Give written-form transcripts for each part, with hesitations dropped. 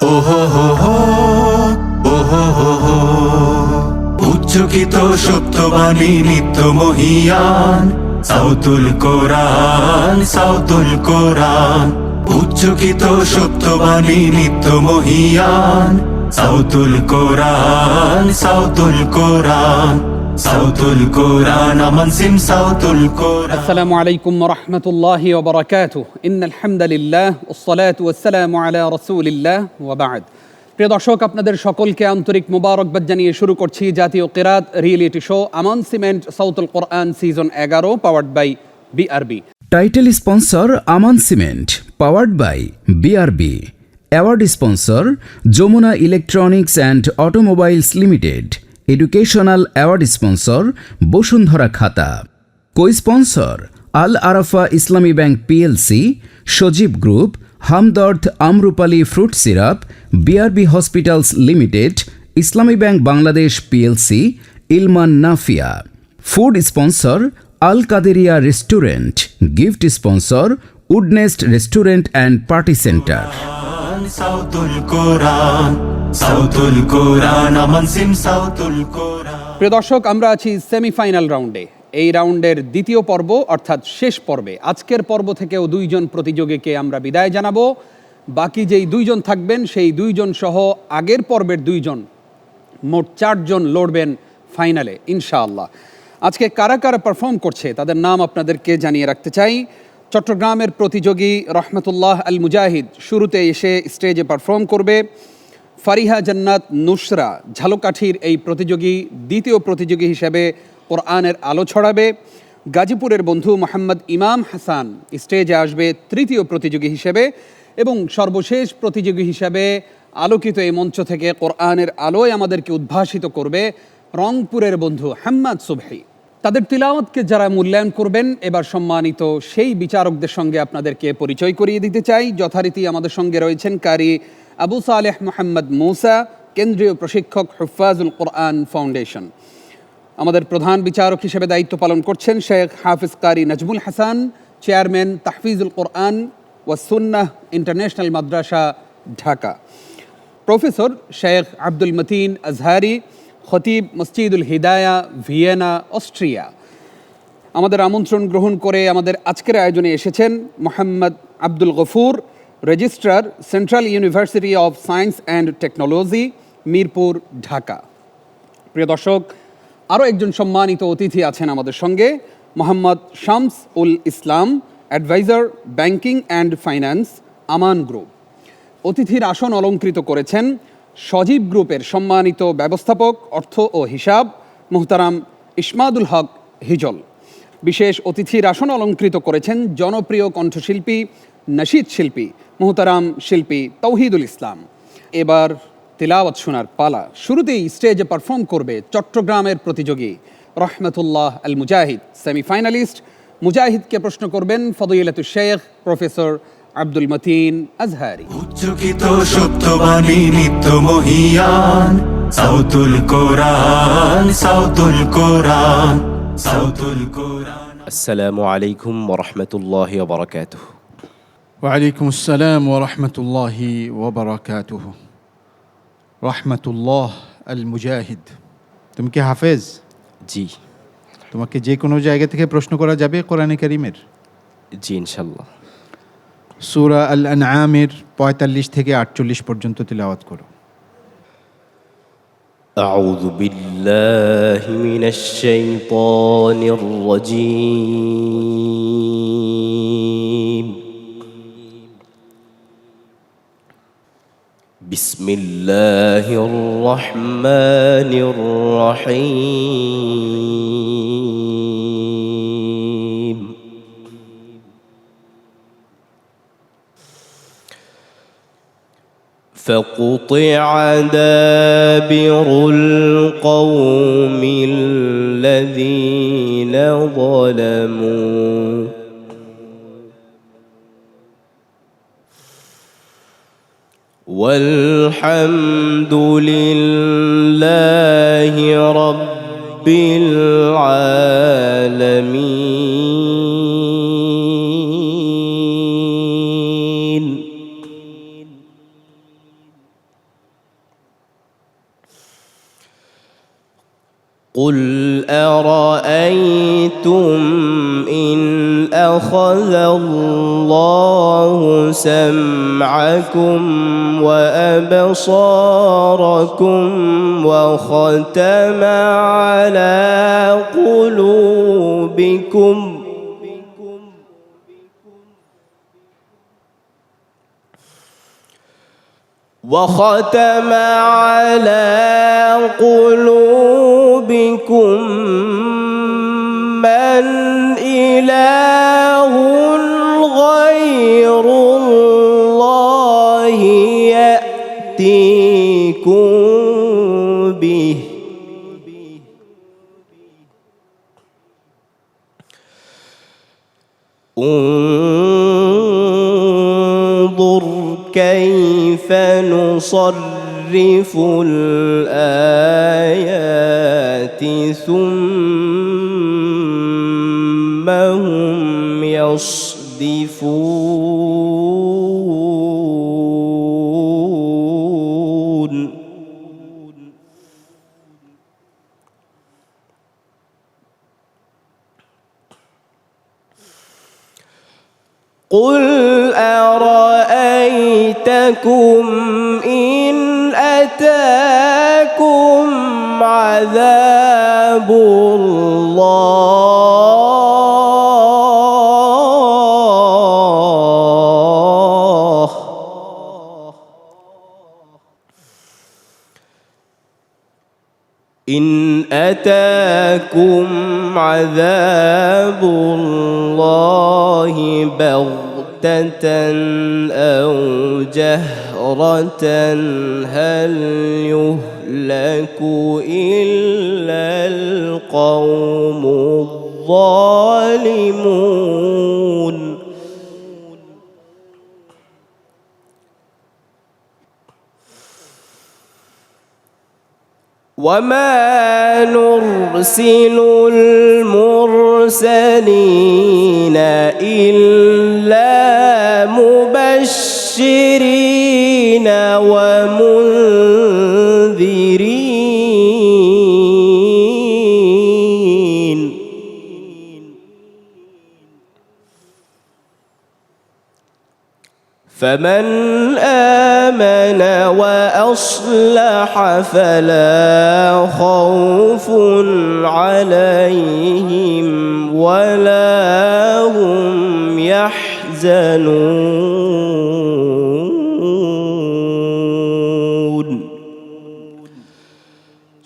ওহো হো হো, ওহো হো হো। উচ্চকিত সত্যবাণী নিত্য মহিয়ান, সাউতুল কোরআন, সাউতুল কোরআন। উচ্চকিত সত্যবাণী নিত্য মহিয়ান, সাউতুল কোরআন, সাউতুল কোরআন, সাউতুল কোরআন। আমান সিম সাউতুল কোরআন। আসসালামু আলাইকুম ওয়া রাহমাতুল্লাহি ওয়া বারাকাতুহু। ইন্নাল হামদালিল্লাহ ওয়াসসালাতু ওয়াসসালামু আলা রাসূলিল্লাহ ওয়া বা'দ। প্রিয় দর্শক, আপনাদের সকলকে আন্তরিক মোবারকবাদ জানিয়ে শুরু করছি জাতীয় কিরাত reality show Aman cement Sautul Quran season 11, powered by BRB. Title sponsor Aman cement, powered by BRB. Award sponsor Jamuna electronics and automobiles limited. Educational award sponsor Bashundhara Khata. Co sponsor Al Arafa Islami bank PLC, Sajeeb group, Hamdard Amrupali fruit syrup, BRB hospitals limited, Islami bank Bangladesh PLC, Ilman Nafia. Food sponsor Al Kaderia restaurant. Gift sponsor Woodnest restaurant and party centre. Sautul কোরআন, সাউতুল কোরআন, আমান সিম সাউতুল কোরআন। প্রিয় দর্শক, আমরা আছি semifinal রাউন্ডে। এই রাউন্ডের দ্বিতীয় পর্ব অর্থাৎ শেষ পর্বে। আজকের পর্ব থেকেও দুইজন প্রতিযোগীকে আমরা বিদায় জানাবো। বাকি যেই দুইজন থাকবেন সেই দুইজন সহ আগের পর্বের দুইজন, মোট 4 জন লড়বেন ফাইনালে ইনশাআল্লাহ। আজকে কারা কারা পারফর্ম করছে তাদের নাম আপনাদেরকে জানিয়ে রাখতে চাই। চট্টগ্রামের প্রতিযোগী রহমতুল্লাহ আল মুজাহিদ শুরুতে এসে স্টেজে পারফর্ম করবে। ফারিহা জান্নাত নুসরা ঝালকাঠির এই প্রতিযোগী দ্বিতীয় প্রতিযোগী হিসেবে কোরআনের আলো ছড়াবে। গাজীপুরের বন্ধু মোহাম্মদ ইমাম হাসান স্টেজে আসবে তৃতীয় প্রতিযোগী হিসেবে। এবং সর্বশেষ প্রতিযোগী হিসেবে আলোকিত এই মঞ্চ থেকে কোরআনের আলোয় আমাদেরকে উদ্ভাসিত করবে রংপুরের বন্ধু হাম্মাদ সুবহি। তাদের তিলাওয়াতকে যারা মূল্যায়ন করবেন, এবার সম্মানিত সেই বিচারকদের সঙ্গে আপনাদেরকে পরিচয় করিয়ে দিতে চাই। যথারীতি আমাদের সঙ্গে রয়েছেন কারি আবু সালেহ মোহাম্মদ মুসা, কেন্দ্রীয় প্রশিক্ষক হুফাজুল কোরআন ফাউন্ডেশন। আমাদের প্রধান বিচারক হিসেবে দায়িত্ব পালন করছেন শেখ হাফিজ কারি নাজমুল হাসান, চেয়ারম্যান তাহফিজুল কোরআন ওয়া সুন্নাহ ইন্টারন্যাশনাল মাদ্রাসা, ঢাকা। প্রফেসর শেখ আব্দুল মতিন আজহারি, খতিব মসজিদুল হিদায়া, ভিয়েনা, অস্ট্রিয়া। আমাদের আমন্ত্রণ গ্রহণ করে আমাদের আজকের আয়োজনে এসেছেন Mohammad Abdul Gafur, registrar, central university of science and technology, Mirpur, Dhaka. প্রিয় দর্শক, আরও একজন সম্মানিত অতিথি আছেন আমাদের সঙ্গে, Mohammad Shams ul Islam, adviser, banking and finance, Aman group. অতিথির আসন অলঙ্কৃত করেছেন সজীব গ্রুপের সম্মানিত ব্যবস্থাপক অর্থ ও হিসাব মুহতারাম ইসমাদুল হক হিজল। বিশেষ অতিথির আসন অলঙ্কৃত করেছেন জনপ্রিয় কণ্ঠশিল্পী, নশীদ শিল্পী মুহতারাম শিল্পী তৌহিদুল ইসলাম। এবার তিলাওয়াত শোনার পালা। শুরুতেই স্টেজে পারফর্ম করবে চট্টগ্রামের প্রতিযোগী রহমতুল্লাহ আল মুজাহিদ, সেমিফাইনালিস্ট। মুজাহিদকে প্রশ্ন করবেন ফদিলাতুশ শেখ প্রফেসর আব্দুল মতিন আজহারি। উচ্চকিত সত্যবাণী নিত্য মহিয়ান, সাউতুল কোরআন, সাউতুল কোরআন, সাউতুল কোরআন। আসসালামু আলাইকুম ওয়া রাহমাতুল্লাহি ওয়া বারাকাতুহু। ওয়ালাইকুম আসসালাম ওয়া রাহমাতুল্লাহি ওয়া বারাকাতুহু। রহমতুল্লাহ আল মুজাহিদ, তুমি কি হাফেজ? জি। তোমাকে যে কোনো জায়গা থেকে প্রশ্ন করা যাবে কোরআনে কারিমের? জি ইনশাআল্লাহ। সূরা আল আনআমের 45 থেকে 48 পর্যন্ত তিলাওয়াত করো। আউযু বিল্লাহি মিনাশ শাইতানির রাজীম। বিসমিল্লাহির রহমানির রহিম। فقطع دابر القوم الذين ظلموا والحمد لله رب العالمين. قل أرأيتم إن أخذ الله سمعكم وأبصاركم وختم على قلوبكم من إله غير الله يأتيكم به انظر كيف نصرف الآيات ثم هم يصدفون قل أرأيتكم إن أتاكم عذاب الله إن أتاكم عذاب الله بغتة أو جهرة هل يهلك إلا القوم الظالمون وما نرسل المرسلين إلا مبشرين ومنذرين فمن آمن وأصلح فلا خوف عليهم ولا هم يحزنون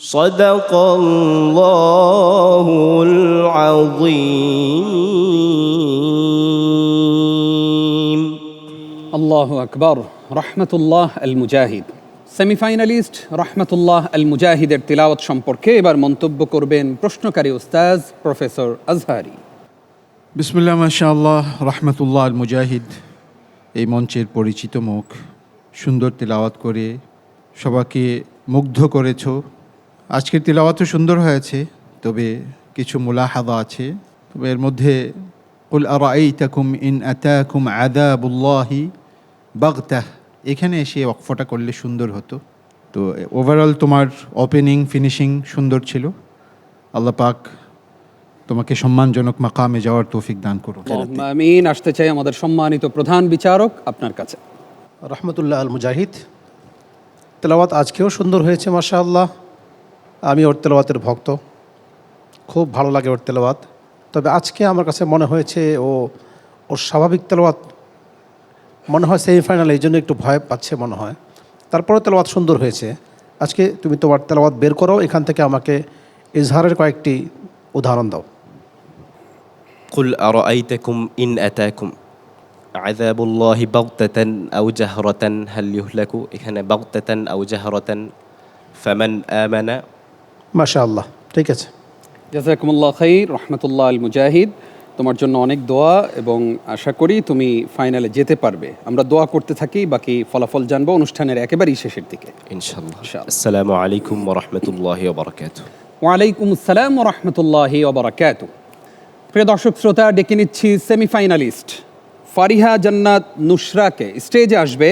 صدق الله العظيم আল্লাহু আকবার। রহমতুল্লাহ আল মুজাহিদ, সেমিফাইনালিস্ট রহমতুল্লাহ আল মুজাহিদের তিলাওয়াত সম্পর্কে এবার মন্তব্য করবেন প্রশ্নকারী উস্তাজ প্রফেসর আজহারি। বিসমিল্লাহ মাশাআল্লাহ, রহমতুল্লাহ আল মুজাহিদ এই মঞ্চের পরিচিত মুখ, সুন্দর তিলাওয়াত করে সবাইকে মুগ্ধ করেছ। আজকের তিলাওয়াতও সুন্দর হয়েছে, তবে কিছু মুলাহাদা আছে। তবে এর মধ্যে কুল আরাআইতাকুম ইন আতাকুম আযাবুল্লাহি বাগতাহ, এখানে এসে ওয়াকফটা করলে সুন্দর হতো। তো ওভারঅল তোমার ওপেনিং ফিনিশিং সুন্দর ছিল। আল্লাহ পাক তোমাকে সম্মানজনক মাকামে যাওয়ার তৌফিক দান করুন। আল্লাহুম্মা আমিন। আসতে চাই আমাদের সম্মানিত প্রধান বিচারক আপনার কাছে। রহমতুল্লাহ আল মুজাহিদ, তেলাওয়াত আজকেও সুন্দর হয়েছে মাশাআল্লাহ। আমি ওর তেলাওয়াতের ভক্ত, খুব ভালো লাগে ওর তেলাওয়াত। তবে আজকে আমার কাছে মনে হয়েছে ওর স্বাভাবিক তেলাওয়াত মনে হয় সেমিফাইনাল, এই জন্য একটু ভয় পাচ্ছে মনে হয়। তারপরে তেলাওয়াত সুন্দর হয়েছে। আজকে তুমি তোমার তেলাওয়াত বের করো, এখান থেকে আমাকে ইজহারের কয়েকটি উদাহরণ দাও। قل أرأيتكم إن أتاكم عذاب الله بغتة أو جهرة هل يهلك إخنا بغتة أو جهرة فمن آمن মাশাআল্লাহ, ঠিক আছে। জাযাকুমুল্লাহ খাইর। রহমতুল্লাহ আল মুজাহিদ, তোমার জন্য অনেক দোয়া এবং আশা করি তুমি ফাইনালে যেতে পারবে। আমরা দোয়া করতে থাকি, বাকি ফলাফল জানবো অনুষ্ঠানের একেবারেই শেষের দিকে إن شاء الله. ইনশাআল্লাহ। السلام عليكم ورحمة الله وبركاته. ওয়ালাইকুম আসসালাম ওয়া রাহমাতুল্লাহি ওয়া বারাকাতুহু। প্রিয় দর্শক শ্রোতা, ডেকে নিচ্ছি সেমিফাইনালিস্ট ফারিহা জান্নাত নুসরাকে। স্টেজে আসবে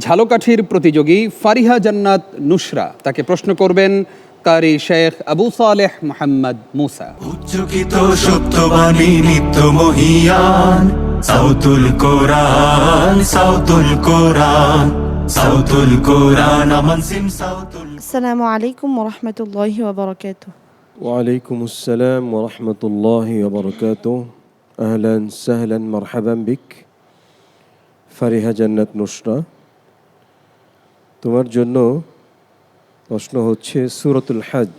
ঝালকাঠির প্রতিযোগী ফারিহা জান্নাত নুসরা। তাকে প্রশ্ন করবেন কারি শেখ আবু সালেহ মোহাম্মদ মুসা। উচ্চকিত সত্যবাণী নিত্য মহিয়ান সাউতুল কোরআন সাউতুল কোরআন সাউতুল কোরআন আমান সিম সাউতুল। السلام عليكم ورحمة الله وبركاته. وعليكم السلام ورحمة الله وبركاته. أهلا سهلا مرحبا بك ফারিহা জান্নাত নুসরা। তোমার জন্য প্রশ্ন হচ্ছে সূরাতুল হজ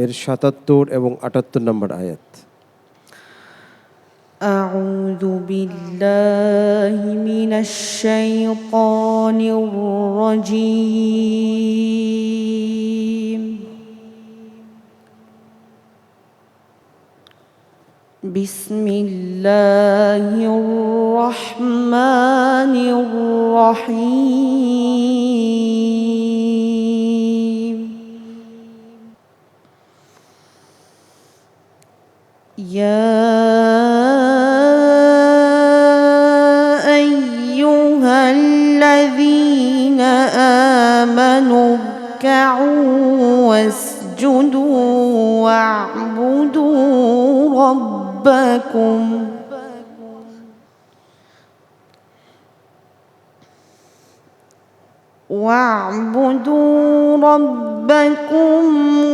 এর ৭৭ এবং ৭৮ নম্বর আয়াত। أعوذ بالله من الشيطان الرجيم. بسم الله الرحمن الرحيم. يا أيها الذين آمنوا اركعوا واسجدوا واعبدوا ربكم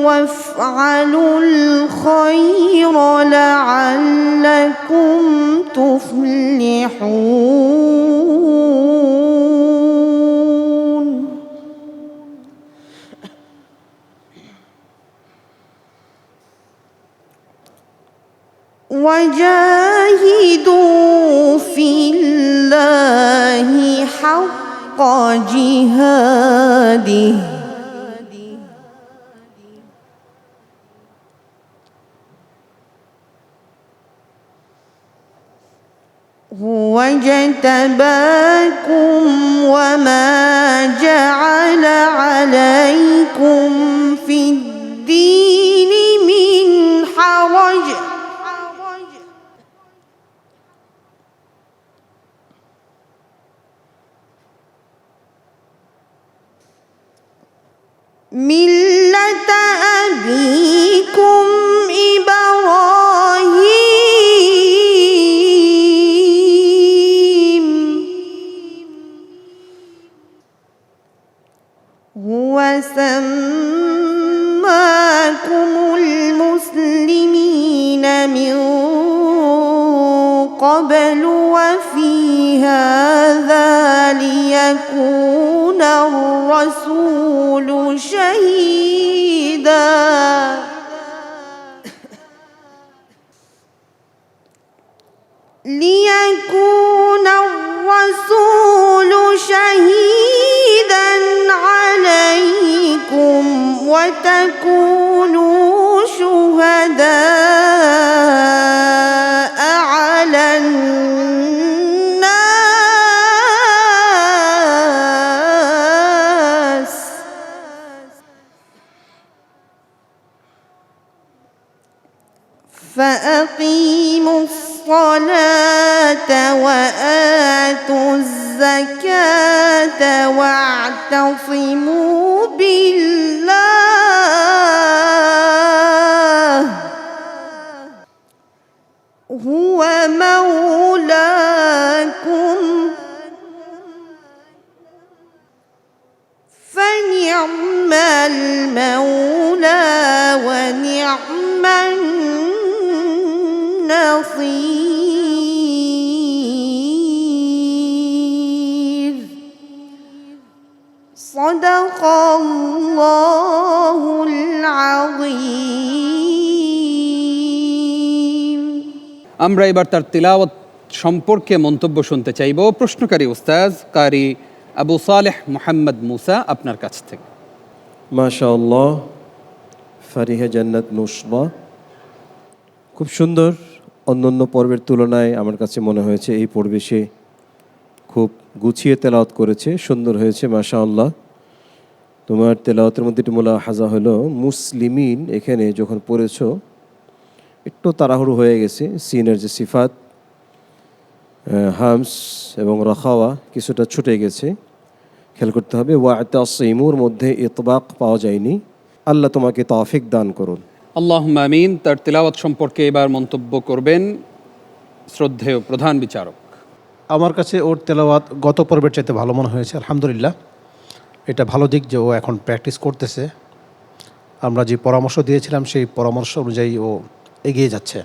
وافعلوا الخير لعلكم تفلحون. وجاهدوا في الله حق جهاده هو اجتباكم وما جعل عليكم في الدين من حرج ملة أبيكم إبراهيم هو سماكم المسلمين من قبل وفي هذا ليكون الرسول شهيدا عليكم وتكونوا شهداء على الناس فأقيموا الصلاة وآتوا الزكاة واعتصموا بالله هو مولاكم فنعم المولى ونعم النصير صدق الله العظيم. আমরা এবার তার তিলাওয়াত সম্পর্কে মন্তব্য শুনতে চাইব। প্রশ্নকারী উস্তাজ কারি আবু সালেহ মোহাম্মদ মুসা আপনার কাছ থেকে। মাশাআল্লাহ, ফারিহা জান্নাত নুসরা খুব সুন্দর। অন্যান্য পর্বের তুলনায় আমার কাছে মনে হয়েছে এই পর্বে সে খুব গুছিয়ে তেলাওয়াত করেছে, সুন্দর হয়েছে মাশাআল্লাহ। তোমার তেলাওয়াতের মধ্যে একটি মুলাহাজা হলো মুসলিমিন, এখানে যখন পড়েছো একটু তাড়াহুড়ো হয়ে গেছে। সিনের যে সিফাত হামস এবং রাখাওয়া কিছুটা ছুটে গেছে, খেয়াল করতে হবে। ওয়াতাসিমুর মধ্যে ইতবাক পাওয়া যায়নি, আল্লাহ তোমাকে তৌফিক দান করুন। আল্লাহুম্মা আমিন। তার তেলাওয়াত সম্পর্কে এবার মন্তব্য করবেন শ্রদ্ধেয় প্রধান বিচারক। আমার কাছে ওর তেলাওয়াত গত পর্বের চাইতে ভালো মনে হয়েছে, আলহামদুলিল্লাহ। এটা ভালো দিক যে ও এখন প্র্যাকটিস করতেছে। আমরা যে পরামর্শ দিয়েছিলাম সেই পরামর্শ অনুযায়ী ও এগিয়ে যাচ্ছে।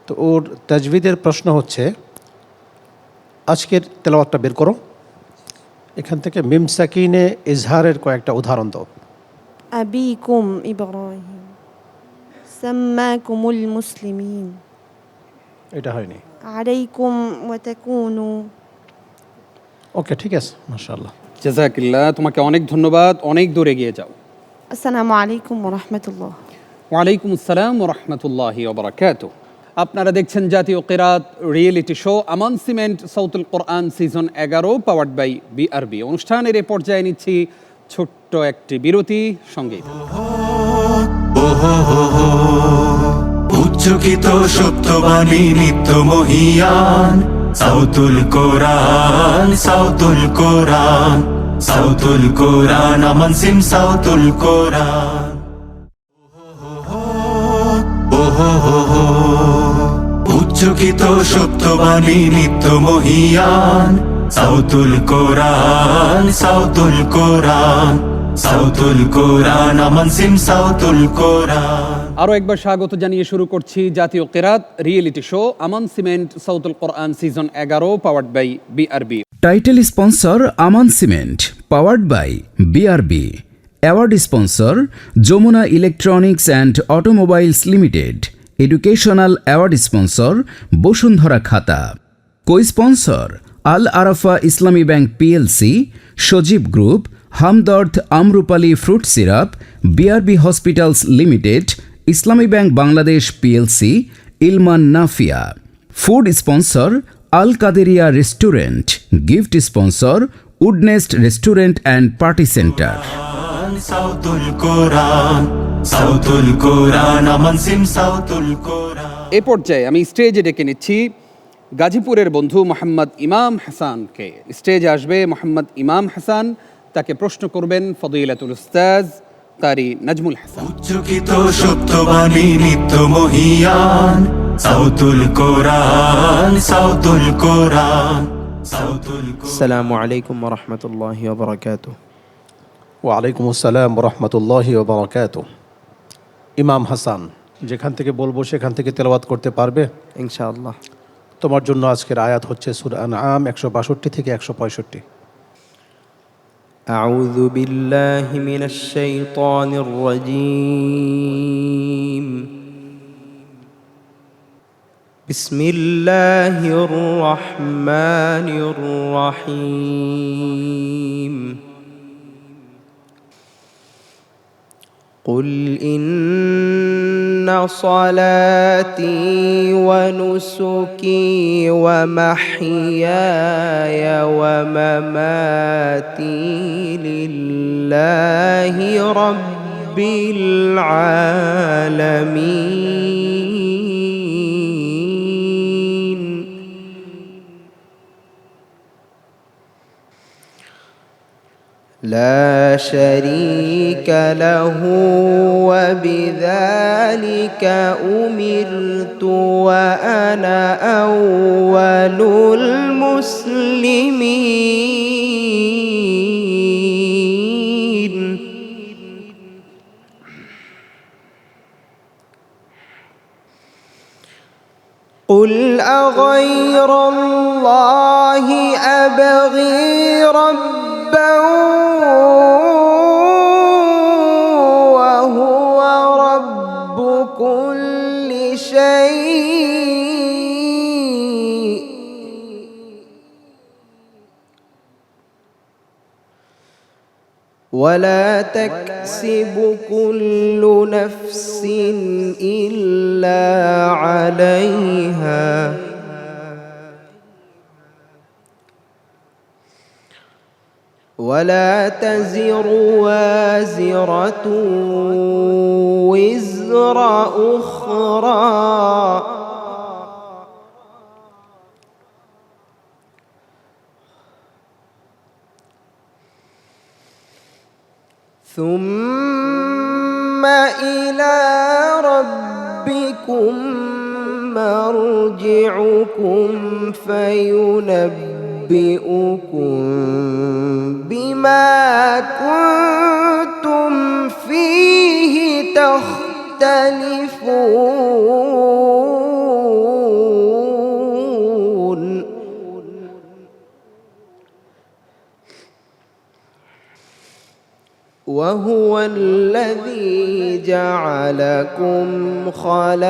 তো ওর তাজবিদের প্রশ্ন হচ্ছে, আজকের তেলাওয়াতটা বের করো, এখান থেকে মিম সাকিনে ইজহারের কয়েকটা উদাহরণ দাও। أبيكم إبراهيم سماكم المسلمين এটা হয়নি। عليكم وتكونوا ওকে, ঠিক আছে, মাশাআল্লাহ। জাযাকিল্লাহ, তোমাকে অনেক ধন্যবাদ, অনেক দূর এগিয়ে যাও। السلام عليكم ورحمة الله। ওয়ালাইকুম আসসালাম ওয়া রাহমাতুল্লাহি ওয়া বারাকাতুহু। আপনারা দেখছেন জাতীয় কিরাত reality show Aman cement Sautul Quran season 11 powered by BRB. অনুষ্ঠানের এ পর্যায়ে নিচ্ছি ছোট্ট একটি বিরতি, সঙ্গীত। উচ্চকিত সত্যবাণী নিত্য মহিয়ান সাউতুল কোরআন, সাউতুল কোরআন, সাউতুল কোরআন, আমান সিম সাউতুল কোরআন। উচ্চকিত সত্যবাণী নিত্য মহিয়ান সাউতুল কোরআন, সাউতুল কোরআন, সাউতুল কোরআন, আমান সিম সাউতুল কোরআন। আরও একবার স্বাগত জানিয়ে শুরু করছি জাতীয় কিরাত reality show Aman cement Sautul Quran season 11 powered by BRB. Title sponsor Aman cement, powered by BRB. Award sponsor Jamuna electronics and automobiles limited. Educational award sponsor Bashundhara Khata. Co sponsor Al Arafa Islami bank PLC, Sajeeb group, Hamdard Amrupali fruit syrup, BRB hospitals limited, Islami bank Bangladesh PLC, Ilman Nafia. Food sponsor Al Kaderia restaurant. Gift sponsor Woodnest restaurant and party centre. Sautul কোরআন, সাউতুল কোরআন, আমান সিম সাউতুল কোরআন। এ পর্যায়ে আমি স্টেজে ডেকে নিচ্ছি গাজীপুরের বন্ধু মোহাম্মদ ইমাম হাসানকে। স্টেজে আসবে মোহাম্মদ ইমাম হাসান, তাকে প্রশ্ন করবেন ফদিলাতুল উস্তাজ কারি নাজমুল হাসান। উচ্চকিত সত্যবাণী নিত্য মহিয়ান সাউতুল কোরআন, সাউতুল কোরআন, সাউতুল কোরআন। আসসালামু আলাইকুম ওয়া রাহমাতুল্লাহি ওয়া বারাকাতুহু। ওয়ালাইকুম আসসালাম রহমতুল্লাহি ওয়া বারাকাতুহু। ইমাম হাসান, যেখান থেকে বলবো সেখান থেকে তেলাওয়াত করতে পারবে ইনশাআল্লাহ। তোমার জন্য আজকের আয়াত হচ্ছে সূরা আনআম 162 থেকে 165। أعوذ بالله من الشيطان الرجيم. بسم الله الرحمن الرحيم. قل إن صلاتي ونسكي ومحياي ومماتي لله رب العالمين. لا شريك له وبذلك أمرت وأنا أول المسلمين. قل أغير الله أبغي ربا وهو رب كل شيء ولا تكسب كل نفس إلا عليها ولا تزر وازرة وزر أخرى ثم إلى ربكم مرجعكم فأنبئكم بما كنتم تعملون. উচ্চকিত সত্যবাণী নিত্য মহিয়ান সাউতুল কোরআন, সাউতুল কোরআন, সাউতুল কোরআন, আমান সিম সাউতুল কোরআন। ثم إلى ربكم مرجعكم فأنبئكم بما كنتم تعملون. إلى ربكم مرجعكم فينبئكم بما كنتم فيه تختلفون وهو الذي جعلكم خلائف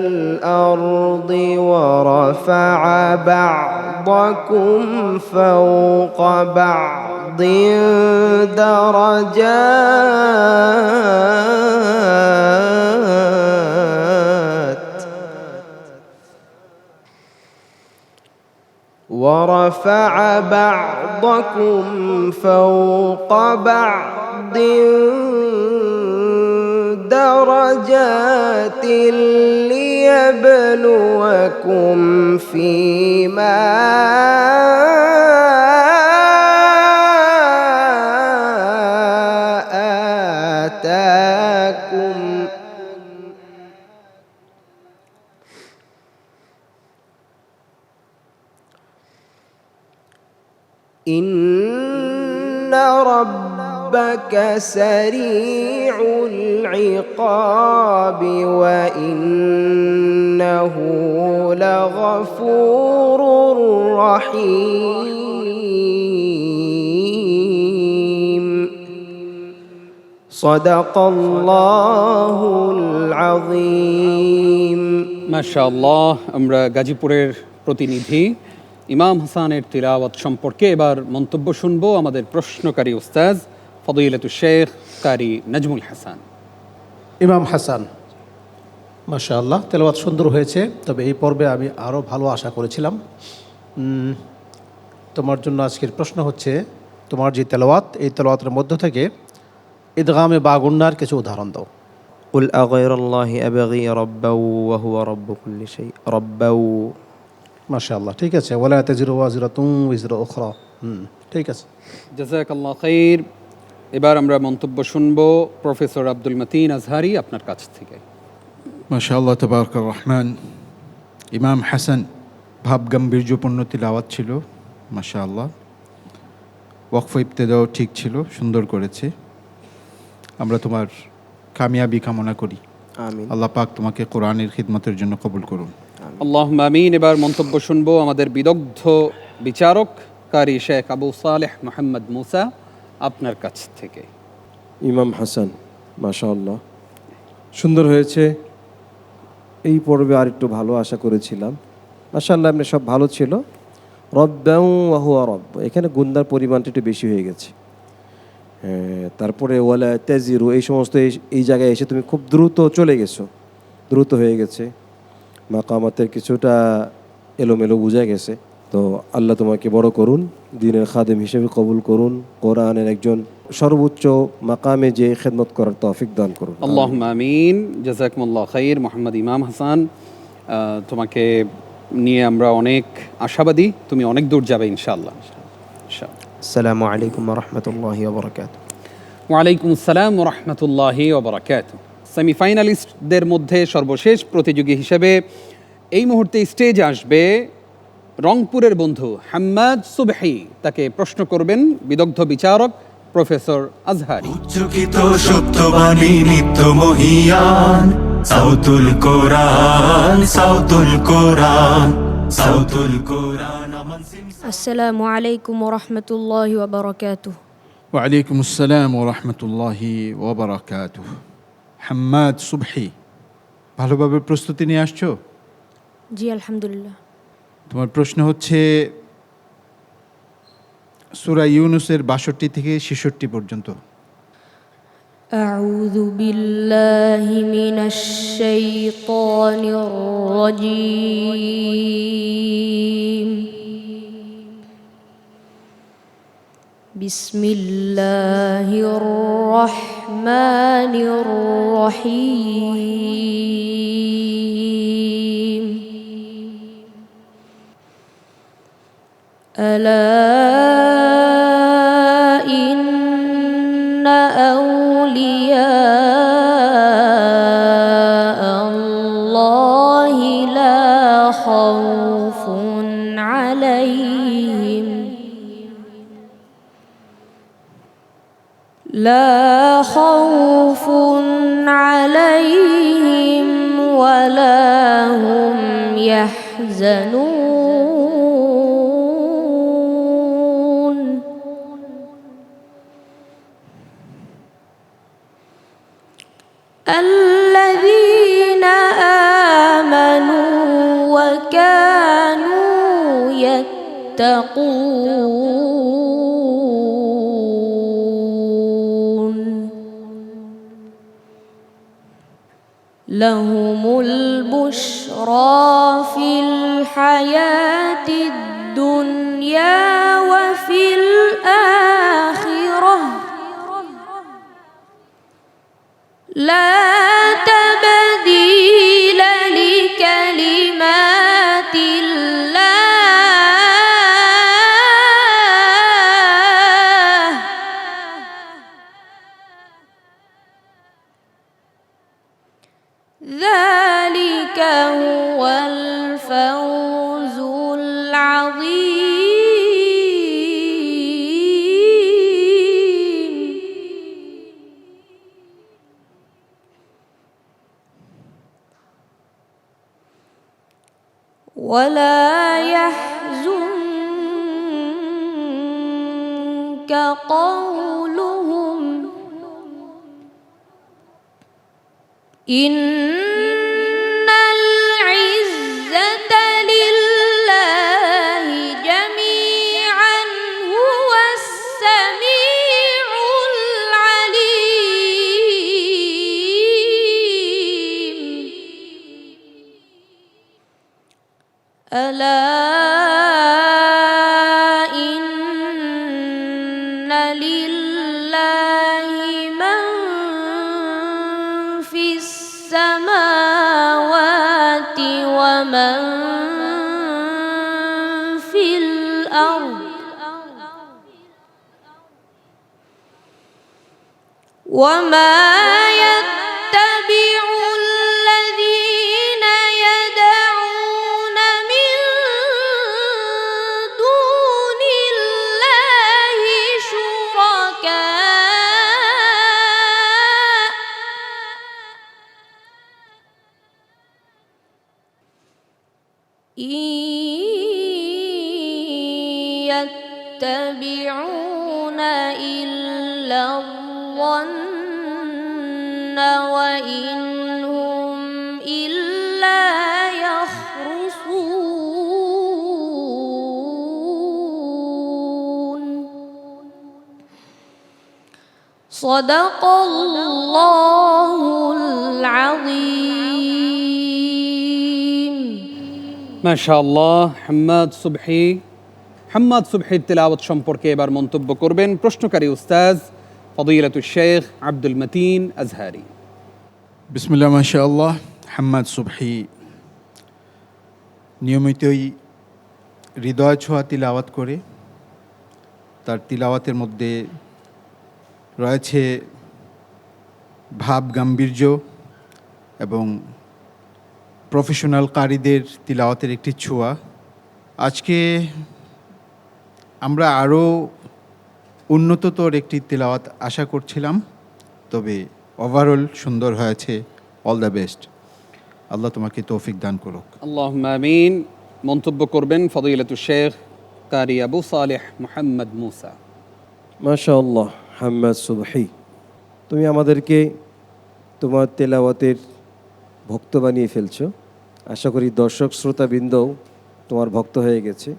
الأرض ورفع بعضكم فوق بعض درجات ورفع بعضكم فوق بعض درجات ليبلوكم فيما آتاكم إن ربك سريع العقاب وإنه لغفور رحيم صدق الله العظيم মাশাআল্লাহ। আমরা গাজীপুরের প্রতিনিধি ইমাম হাসানের তিলাওয়াত সম্পর্কে এবার মন্তব্য শুনবো আমাদের প্রশ্নকারী উস্তাজ ফদিলাতুশ শেখ কারি নাজমুল হাসান। ইমাম হাসান, মাশাআল্লাহ, তেলাওয়াত সুন্দর হয়েছে। তবে এই পর্বে আমি আরও ভালো আশা করেছিলাম। তোমার জন্য আজকের প্রশ্ন হচ্ছে, তোমার যে তেলাওয়াত, এই তেলাওয়াতের মধ্য থেকে ইদগামে বাগুন্নার কিছু উদাহরণ দাও। قل أغير الله أبغي ربا وهو رب كل شيء ربا মাশাআল্লাহ, ঠিক আছে। ওয়ালা তাজিরু ওয়াজিরাতুন উযরা উখরা, ঠিক আছে। জাযাকাল্লাহ খাইর। এবার আমরা মন্তব্য শুনবো প্রফেসর আব্দুল মতিন আজহারি আপনার কাছ থেকে। মাশাআল্লাহ তাবারাক রহমান। ইমাম হাসান ভাব গাম্ভীর্যপূর্ণ তিলাওয়াত ছিল, মাশাআল্লাহ। ওয়াকফ ইবতেদাও ঠিক ছিল, সুন্দর করেছে। আমরা তোমার কামিয়াবি কামনা করি। আমিন। আল্লাহ পাক তোমাকে কোরআনের খিদমতের জন্য কবুল করুন। আল্লাহুম্মা আমিন। এবার মন্তব্য শুনবো আমাদের বিদগ্ধ বিচারক কারি শেখ আবু সালেহ মোহাম্মদ মুসা আপনার কাছ থেকে। ইমাম হাসান, মাশাআল্লাহ, সুন্দর হয়েছে। এই পর্বে আর একটু ভালো আশা করেছিলাম। মাশাআল্লাহ, আপনি সব ভালো ছিল। রব্বাউ ওয়া হুয়া রব্ব, এখানে গুন্দার পরিমাণটা একটু বেশি হয়ে গেছে। তারপরে ওয়ালা তাজিরু, এই সমস্ত এই জায়গায় এসে তুমি খুব দ্রুত চলে গেছো, দ্রুত হয়ে গেছে। মাকামাতের কিছুটা এলোমেলো বোঝা গেছে। তো আল্লাহ তোমাকে বড় করুন, দ্বীনের খাদেম হিসেবে কবুল করুন, কোরআনের একজন সর্বোচ্চ মাকামে যে খেদমত করার তৌফিক দান করুন। আল্লাহুম্মা আমিন। জাযাকুমুল্লাহ খাইর। মোহাম্মদ ইমাম হাসান, তোমাকে নিয়ে আমরা অনেক আশাবাদী, তুমি অনেক দূর যাবে ইনশাআল্লাহ। السلام عليكم ورحمة الله وبركاته ওয়ালাইকুম আসসালাম ওয়া রাহমাতুল্লাহি ওয়া বারাকাতুহু। সেমিফাইনালিস্টদের মধ্যে সর্বশেষ প্রতিযোগী হিসেবে এই মুহূর্তে স্টেজে আসবে রংপুরের বন্ধু হাম্মাদ সুবহি। তাকে প্রশ্ন করবেন বিদগ্ধ বিচারক প্রফেসর আজহারি। উচ্চকিত সত্যবাণী নিত্য মহিয়ান সাউতুল কোরআন, সাউতুল কোরআন, সাউতুল কোরআন। السلام عليكم ورحمة الله وبركاته ওয়ালাইকুম আসসালাম ওয়া রাহমাতুল্লাহি ওয়া বারাকাতুহু। হাম্মাদ সুবহি, ভালোভাবে প্রস্তুতি নিয়ে আসছো? জি আলহামদুলিল্লাহ। তোমার প্রশ্ন হচ্ছে সূরা ইউনূসের ৬২ থেকে ৬৬ পর্যন্ত। أعوذ بالله من الشيطان الرجيم بسم الله الرحمن الرحيم ألا عليهم لا خوف عليهم ولا هم يحزنون الذين آمنوا وكانوا يتقون لهم البشرى في الحياة الدنيا وفي الآخرة لا تبديل لكلمات الله ذلك هو الفوز العظيم ولا يحزنك قولهم إن العزة لله جميعا هو السميع العليم ألا إن لله من في السماوات ومن في الأرض وما يتبع الذين يدعون من دون الله شركاء إن يتبعون إلا الظن وإن هم إلا يخرصون صدق الله العظيم মাশাআল্লাহ। হাম্মাদ সুবহির তেলাওয়াত সম্পর্কে এবার মন্তব্য করবেন প্রশ্নকারী উস্তাজ ফদিলাতুশ শেখ আব্দুল মতিন আজহারি। বিসমিল্লাহ মাশাআল্লাহ। হাম্মাদ সুবহি নিয়মিতই হৃদয় ছোঁয়া তিলাওয়াত করে, তার তিলাওয়াতের মধ্যে রয়েছে ভাব গাম্ভীর্য এবং প্রফেশনাল কারীদের তিলাওয়াতের একটি ছোঁয়া। আজকে আমরা আরও উন্নততর একটি তিলাওয়াত আশা করছিলাম, তবে ওভারঅল সুন্দর হয়েছে। All the best. আল্লাহ তোমাকে তৌফিক দান করুক। আল্লাহুম্মা আমিন। মন্তব্য করবেন ফদিলাতুশ শেখ কারি আবু সালেহ মুহাম্মদ মুসা। মাশাআল্লাহ। হাম্মাদ সুবহি, তুমি আমাদেরকে তোমার তেলাওয়াতের ভক্ত বানিয়ে ফেলছো। আশা করি দর্শক শ্রোতাবৃন্দও তোমার ভক্ত হয়ে গেছে।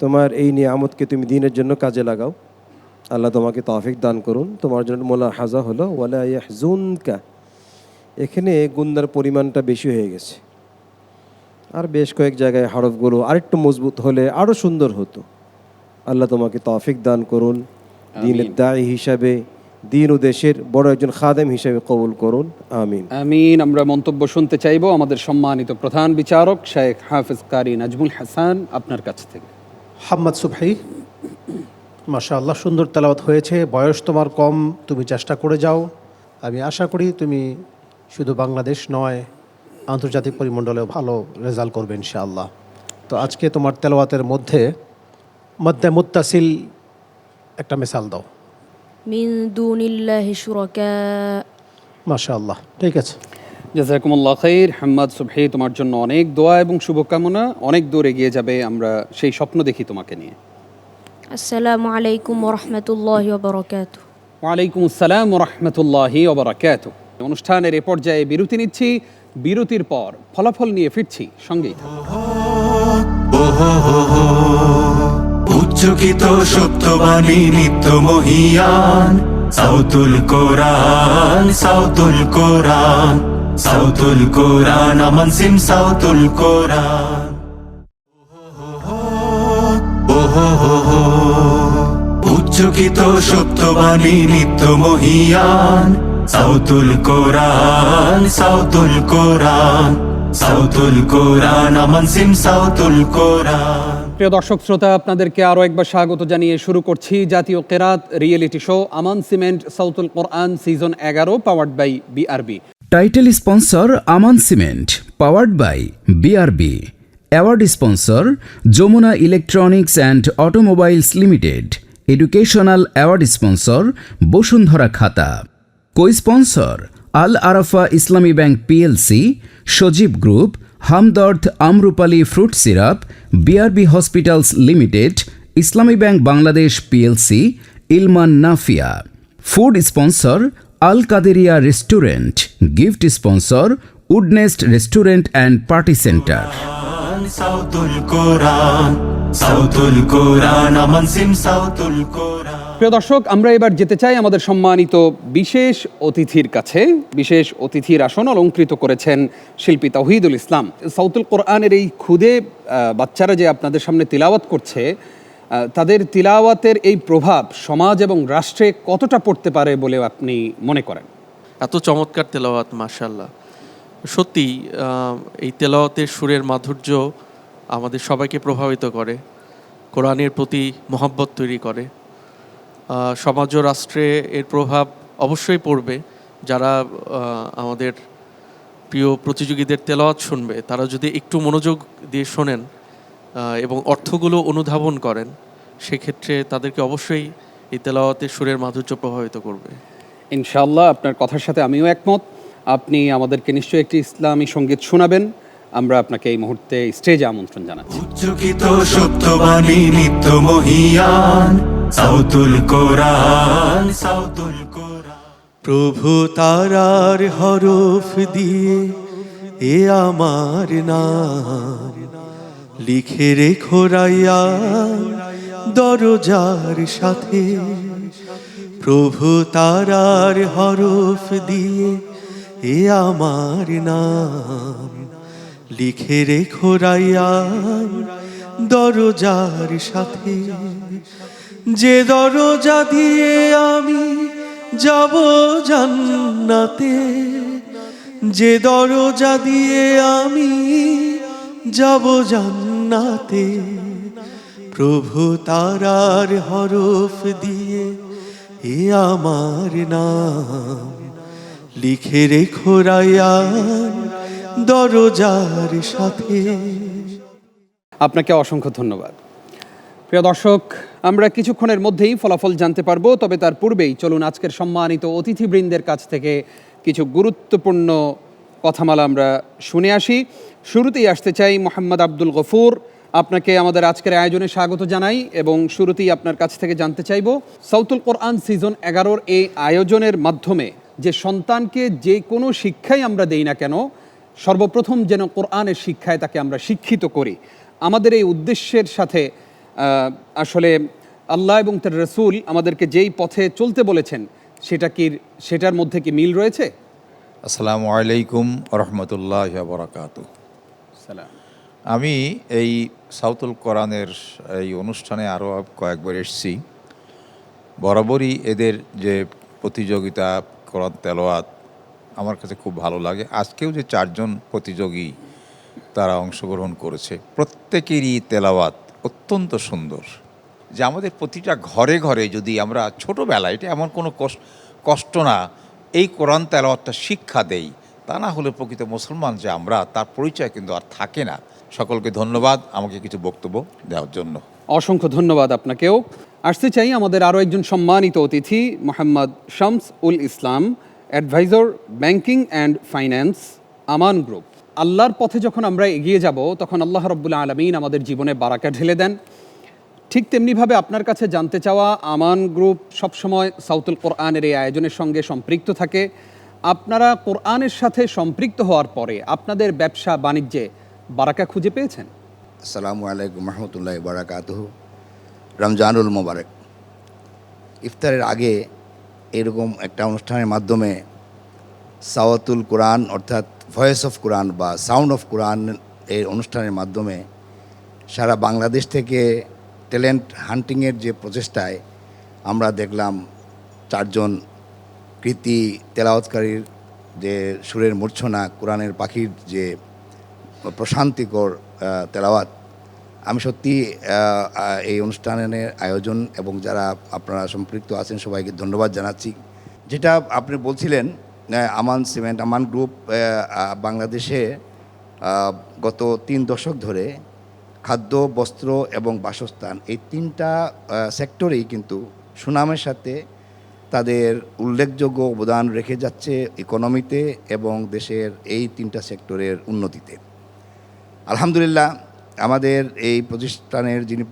তোমার এই নিয়ামতকে তুমি দিনের জন্য কাজে লাগাও। আল্লাহ তোমাকে তৌফিক দান করুন। তোমার জন্য মুলাহাজা হলো ওয়ালা ইয়াহজুনকা, এখানে গুন্দার পরিমাণটা বেশি হয়ে গেছে, আর বেশ কয়েক জায়গায় হরফগুলো আরেকটু মজবুত হলে আরও সুন্দর হতো। আল্লাহ তোমাকে তৌফিক দান করুন। দ্বীনের দায়ী হিসাবে, দিন ও দেশের বড় একজন খাদেম হিসেবে কবুল করুন। আমিন আমিন। আমরা মন্তব্য শুনতে চাইব আমাদের সম্মানিত প্রধান বিচারক শেখ হাফেজ কারি নাজমুল হাসান আপনার কাছ থেকে। হাম্মাদ সুবহি, মাশাআল্লাহ সুন্দর তেলাওয়াত হয়েছে। বয়স তোমার কম, তুমি চেষ্টা করে যাও। আমি আশা করি তুমি শুধু বাংলাদেশ নয়, আন্তর্জাতিক পরিমণ্ডলেও ভালো রেজাল্ট করবে ইনশাআল্লাহ। তো আজকে তোমার তেলাওয়াতের মধ্যে মধ্যে মুত্তাসিল একটা মিসাল দাও। মিন দুনিল্লাহি শুরাকা। মাশাআল্লাহ, ঠিক আছে। জাযাকুমুল্লাহ খাইর। হাম্মাদ সুবহি, তোমার জন্য অনেক দোয়া এবং শুভকামনা। অনেক দূর এগিয়ে যাবে, আমরা সেই স্বপ্ন দেখি তোমাকে নিয়ে। আসসালামু আলাইকুম ওয়া রাহমাতুল্লাহি ওয়া বারাকাতুহু। ওয়ালাইকুম আসসালাম ওয়া রাহমাতুল্লাহি ওয়া বারাকাতুহু। অনুষ্ঠানের এ পর্যায়ে বিরতি নিচ্ছি, বিরতির পর ফলাফল নিয়ে ফিরছি, সঙ্গেই থাকুন। উচ্চকিত সত্যবাণী নিত্য মহিয়ান সাউতুল কোরআন, সাউতুল কোরআন, সাউতুল কোরআন, আমান সিম সাউতুল কোরআন। উচ্চকিত সত্যবাণী নিত্য মহিয়ান সাউতুল কোরআন, সাউতুল কোরআন, সাউতুল কোরআন, আমান সিম সাউতুল কোরআন। প্রিয় দর্শক শ্রোতা, আপনাদেরকে আরও একবার স্বাগত জানিয়ে শুরু করছি জাতীয় কেরাত reality show Aman cement Sautul Quran season 11, powered by BRB. Title sponsor Aman cement, powered by BRB. Award sponsor Jamuna electronics and automobiles limited. Educational award sponsor Bashundhara Khata. Co sponsor Al Arafa Islami bank PLC, Sajeeb group, Hamdard Amrupali fruit syrup, BRB hospitals limited, Islami bank Bangladesh PLC, Ilman Nafia. Food sponsor Al Kaderia restaurant. Gift sponsor Woodnest restaurant and party centre. Sautul কোরআন, সাউতুল কোরআন, আমান সিম সাউতুল কোরআন। প্রিয় দর্শক, আমরা এবার যেতে চাই আমাদের সম্মানিত বিশেষ অতিথির কাছে। বিশেষ অতিথির আসন অলঙ্কৃত করেছেন শিল্পী তাওহীদুল ইসলাম। সাউতুল কোরআনের এই খুদে বাচ্চারা যে আপনাদের সামনে তিলাওয়াত করছে, তাদের তিলাওয়াতের এই প্রভাব সমাজ এবং রাষ্ট্রে কতটা পড়তে পারে বলে আপনি মনে করেন? এত চমৎকার তেলাওয়াত, মাশাআল্লাহ। সত্যি এই তেলাওয়াতের সুরের মাধুর্য আমাদের সবাইকে প্রভাবিত করে, কোরআনের প্রতি মহব্বত তৈরি করে। সমাজ ও রাষ্ট্রে এর প্রভাব অবশ্যই পড়বে। যারা আমাদের প্রিয় প্রতিযোগীদের তেলাওয়াত শুনবে, তারা যদি একটু মনোযোগ দিয়ে শোনেন এবং অর্থগুলো অনুধাবন করেন, সেক্ষেত্রে তাদেরকে অবশ্যই এই তেলাওয়াতের সুরের মাধুর্য প্রভাবিত করবে। ইনশাআল্লাহ, আপনার কথার সাথে আমিও একমত। আপনি আমাদেরকে নিশ্চয়ই একটি ইসলামী সঙ্গীত শোনাবেন। আমরা আপনাকে এই মুহূর্তে স্টেজে আমন্ত্রণ জানাচ্ছি। উচ্চকিত সত্যবাণী নিত্য মহিয়ান সাউতুল কোরআন, সাউতুল কোরআন। প্রভু তারার হরফ দিয়ে এ আমার নাম লিখে রেখো রাইয়া দরজার সাথে। প্রভু তারার হরফ দিয়ে এ আমার নাম লিখে রেখো রাইয়া দরজার সাথে। যে দরজা দিয়ে আমি যাব জান্নাতে, যে দরজা দিয়ে আমি যাব জান্নাতে। প্রভু তারার হরফ দিয়ে এ আমার নাম লিখে রেখো রায়ান দরজার সাথে। আপনাকে অসংখ্য ধন্যবাদ। প্রিয় দর্শক, আমরা কিছুক্ষণের মধ্যেই ফলাফল জানতে পারবো, তবে তার পূর্বেই চলুন আজকের সম্মানিত অতিথিবৃন্দের কাছ থেকে কিছু গুরুত্বপূর্ণ কথামালা আমরা শুনে আসি। শুরুতেই আসতে চাই মোহাম্মদ আব্দুল গফুর। আপনাকে আমাদের আজকের আয়োজনে স্বাগত জানাই এবং শুরুতেই আপনার কাছ থেকে জানতে চাইব, সাউতুল কোরআন সিজন 11 এই আয়োজনের মাধ্যমে যে সন্তানকে যে কোনো শিক্ষাই আমরা দেই না কেন, সর্বপ্রথম যেন কোরআনের শিক্ষায় তাকে আমরা শিক্ষিত করি। আমাদের এই উদ্দেশ্যের সাথে আসলে আল্লাহ এবং তার রসুল আমাদেরকে যেই পথে চলতে বলেছেন সেটার মধ্যে কি মিল রয়েছে? আসসালামু আলাইকুম রহমতুল্লাহ বরাকাতুহু। সালাম। আমি এই সাউতুল কোরআনের এই অনুষ্ঠানে আরও কয়েকবার এসেছি। বরাবরই এদের যে প্রতিযোগিতা কোরআন তেলাওয়াত আমার কাছে খুব ভালো লাগে। আজকেও যে 4 জন প্রতিযোগী তারা অংশগ্রহণ করেছে, প্রত্যেকেরই তেলাওয়াত অত্যন্ত সুন্দর। যে আমাদের প্রতিটা ঘরে ঘরে যদি আমরা ছোটোবেলায়, এটা এমন কোনো কষ্ট না, এই কোরআন তেলাওয়াতটা শিক্ষা দেই, তা না হলে প্রকৃত মুসলমান যে আমরা, তার পরিচয় কিন্তু আর থাকে না। সকলকে ধন্যবাদ আমাকে কিছু বক্তব্য দেওয়ার জন্য। অসংখ্য ধন্যবাদ আপনাকেও। আসতে চাই আমাদের আরও একজন সম্মানিত অতিথি Mohammad Shams ul Islam, adviser banking and finance, Aman group. আল্লাহর পথে যখন আমরা এগিয়ে যাব তখন আল্লাহ রাব্বুল আলামিন আমাদের জীবনে বারাকা ঢেলে দেন। ঠিক তেমনিভাবে আপনার কাছে জানতে চাওয়া, আমান গ্রুপ সবসময় সাউতুল কোরআনের এই আয়োজনের সঙ্গে সম্পৃক্ত থাকে। আপনারা কোরআনের সাথে সম্পৃক্ত হওয়ার পরে আপনাদের ব্যবসা বাণিজ্যে বারাকা খুঁজে পেয়েছেন? আসসালামু আলাইকুম রহমতুল্লাহ বারাকাতুহ। রমজানুল মোবারক। ইফতারের আগে এরকম একটা অনুষ্ঠানের মাধ্যমে সাওয়াতুল কোরআন অর্থাৎ ভয়েস অফ কোরআন বা সাউন্ড অফ কোরআন এই অনুষ্ঠানের মাধ্যমে সারা বাংলাদেশ থেকে ট্যালেন্ট হান্টিংয়ের যে প্রচেষ্টায় আমরা দেখলাম 4 জন কৃতি তেলাওয়াতকারীর যে সুরের মূর্ছনা, কোরআনের পাখির যে প্রশান্তিকর তেলাওয়াত। আমি সত্যি এই অনুষ্ঠানের আয়োজন এবং যারা আপনারা সম্পৃক্ত আছেন সবাইকে ধন্যবাদ জানাচ্ছি। যেটা আপনি বলছিলেন, আমান সিমেন্ট, আমান গ্রুপ বাংলাদেশে গত 3 দশক ধরে খাদ্য, বস্ত্র এবং বাসস্থান এই 3টা সেক্টরেই কিন্তু সুনামের সাথে তাদের উল্লেখযোগ্য অবদান রেখে যাচ্ছে ইকোনমিতে এবং দেশের এই 3টা সেক্টরের উন্নতিতে। আলহামদুলিল্লাহ, আমাদের এই প্রতিষ্ঠানের যিনি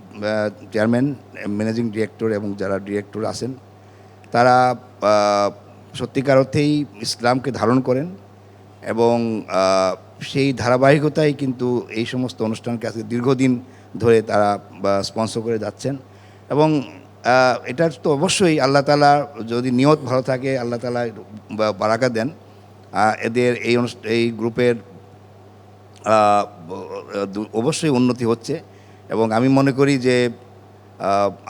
চেয়ারম্যান, ম্যানেজিং ডিরেক্টর এবং যারা ডিরেক্টর আছেন তারা সত্যিকার অর্থেই ইসলামকে ধারণ করেন এবং সেই ধারাবাহিকতায় কিন্তু এই সমস্ত অনুষ্ঠানকে আজকে দীর্ঘদিন ধরে তারা স্পন্সর করে যাচ্ছেন। এবং এটার তো অবশ্যই আল্লাহ তাআলা যদি নিয়ত ভালো থাকে আল্লাহ তাআলা বারাকা দেন। এদের এই গ্রুপের অবশ্যই উন্নতি হচ্ছে এবং আমি মনে করি যে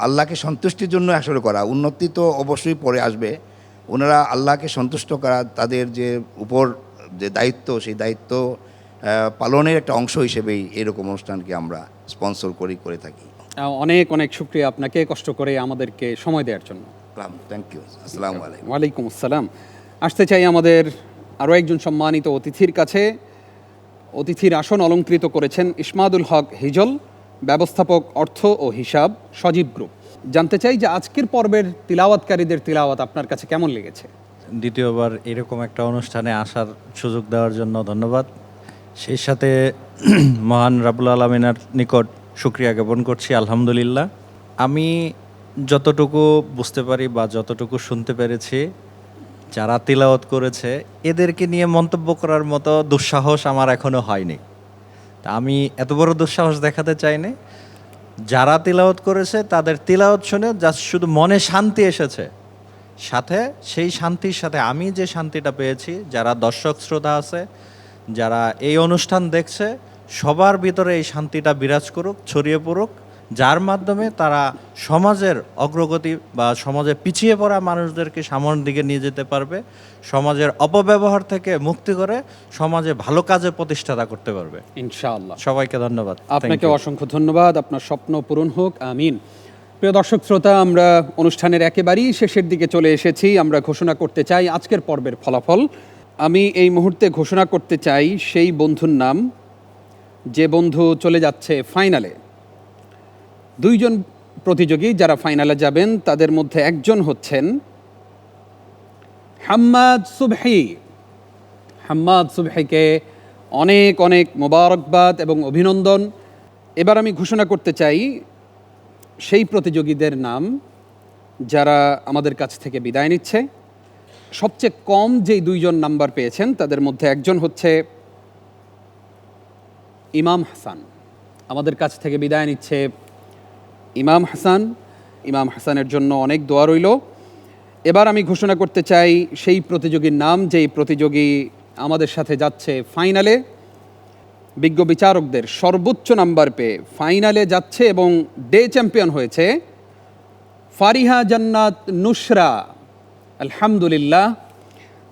আল্লাহকে সন্তুষ্টির জন্য আসলে করা, উন্নতি তো অবশ্যই পরে আসবে। ওনারা আল্লাহকে সন্তুষ্ট করা তাদের যে উপর যে দায়িত্ব, সেই দায়িত্ব পালনের একটা অংশ হিসেবেই এরকম অনুষ্ঠানকে আমরা স্পন্সর করে থাকি। অনেক অনেক শুকরিয়া আপনাকে কষ্ট করে আমাদেরকে সময় দেওয়ার জন্য। Thank you. আসসালামু আলাইকুম। ওয়ালাইকুম আসসালাম। আসতে চাই আমাদের আরও একজন সম্মানিত অতিথির কাছে। অতিথির আসন অলঙ্কৃত করেছেন ইসমাদুল হক হিজল, ব্যবস্থাপক অর্থ ও হিসাব, সজীব গ্রুপ। জানতে চাই যে আজকের পর্বের তিলাওয়াতকারীদের তিলাওয়াত আপনার কাছে কেমন লেগেছে? দ্বিতীয়বার এরকম একটা অনুষ্ঠানে আসার সুযোগ দেওয়ার জন্য ধন্যবাদ। সেই সাথে মহান রাব্বুল আলামিনের নিকট শুকরিয়া জ্ঞাপন করছি। আলহামদুলিল্লাহ, আমি যতটুকু বুঝতে পারি বা যতটুকু শুনতে পেরেছি, যারা তিলাওয়াত করেছে এদেরকে নিয়ে মন্তব্য করার মতো দুঃসাহস আমার এখনও হয়নি। তা আমি এত বড় দুঃসাহস দেখাতে চাইনি। যারা তিলাওয়াত করেছে তাদের তিলাওয়াত শুনে জাস্ট শুধু মনে শান্তি এসেছে, সাথে সেই শান্তির সাথে আমি যে শান্তিটা পেয়েছি, যারা দর্শক শ্রোতা আছে, যারা এই অনুষ্ঠান দেখছে, সবার ভিতরে এই শান্তিটা বিরাজ করুক, ছড়িয়ে পড়ুক, যার মাধ্যমে তারা সমাজের অগ্রগতি বা সমাজে পিছিয়ে পড়া মানুষদেরকে সামনের দিকে নিয়ে যেতে পারবে, সমাজের অপব্যবহার থেকে মুক্তি করে সমাজে ভালো কাজে প্রতিষ্ঠাতা করতে পারবে ইনশাআল্লাহ। সবাইকে ধন্যবাদ। আপনাকে অসংখ্য ধন্যবাদ। আপনার স্বপ্ন পূরণ হোক, আমিন। প্রিয় দর্শক শ্রোতা, আমরা অনুষ্ঠানের একেবারেই শেষের দিকে চলে এসেছি। আমরা ঘোষণা করতে চাই আজকের পর্বের ফলাফল। আমি এই মুহূর্তে ঘোষণা করতে চাই সেই বন্ধুর নাম যে বন্ধু চলে যাচ্ছে ফাইনালে। 2 জন প্রতিযোগী যারা ফাইনালে যাবেন তাদের মধ্যে একজন হচ্ছেন হাম্মাদ সুবহি। হাম্মাদ সুবহিকে অনেক অনেক মোবারকবাদ এবং অভিনন্দন। এবার আমি ঘোষণা করতে চাই সেই প্রতিযোগীদের নাম যারা আমাদের কাছ থেকে বিদায় নিচ্ছে। সবচেয়ে কম যেই 2 জন নাম্বার পেয়েছেন তাদের মধ্যে একজন হচ্ছে ইমাম হাসান। আমাদের কাছ থেকে বিদায় নিচ্ছে ইমাম হাসান। ইমাম হাসানের জন্য অনেক দোয়া রইল। এবার আমি ঘোষণা করতে চাই সেই প্রতিযোগীর নাম যেই প্রতিযোগী আমাদের সাথে যাচ্ছে ফাইনালে। বিজ্ঞ বিচারকদের সর্বোচ্চ নাম্বার পেয়ে ফাইনালে যাচ্ছে এবং ডে চ্যাম্পিয়ন হয়েছে ফারিহা জান্নাত নুসরা। আলহামদুলিল্লাহ,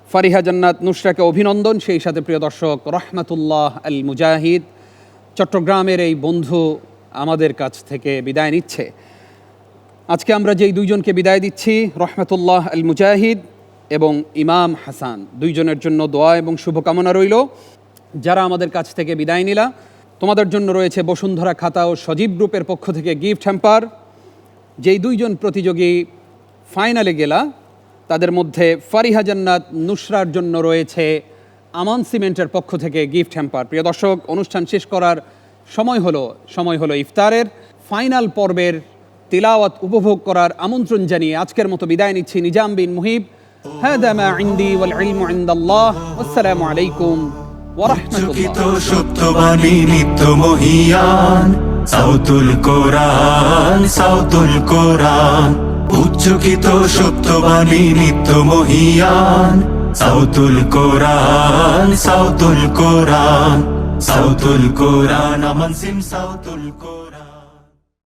ফারিহা জান্নাত নুসরাকে অভিনন্দন। সেই সাথে প্রিয় দর্শক, রহমাতুল্লাহ আল মুজাহিদ, চট্টগ্রামের এই বন্ধু আমাদের কাছ থেকে বিদায় নিচ্ছে। আজকে আমরা যেই 2 জনকে বিদায় দিচ্ছি, রহমাতুল্লাহ আল মুজাহিদ এবং ইমাম হাসান, 2 জনের জন্য দোয়া এবং শুভকামনা রইল। যারা আমাদের কাছ থেকে বিদায় নিলা, তোমাদের জন্য রয়েছে বসুন্ধরা খাতা ও সজীব গ্রুপের পক্ষ থেকে গিফট হ্যাম্পার। যেই দুইজন প্রতিযোগী ফাইনালে গেলা তাদের মধ্যে ফারিহা জান্নাত নুসরার জন্য রয়েছে আমান সিমেন্টের পক্ষ থেকে গিফট হ্যাম্পার। প্রিয় দর্শক, অনুষ্ঠান শেষ করার সময় হলো ইফতারের। ফাইনাল পর্বের তিলাওয়াত উপভোগ করার আমন্ত্রণ জানিয়ে আজকের মতো বিদায় নিচ্ছি। নিজাম বিন মুহিব, হাদা মা ইনদি ওয়াল ইলমু ইনদাল্লাহ। আসসালামু আলাইকুম ওয়া রাহমাতুল্লাহ। সত্যবাণী নিত্য মহিয়ান সাউতুল কোরআন, সাউতুল কোরআন। উচ্চকিত সত্যবাণী নিত্য মহিয়ান সাউতুল কোরআন, সাউতুল কোরআন, সাউতুল কোরআন। আমান সিম সাউতুল কোরআন।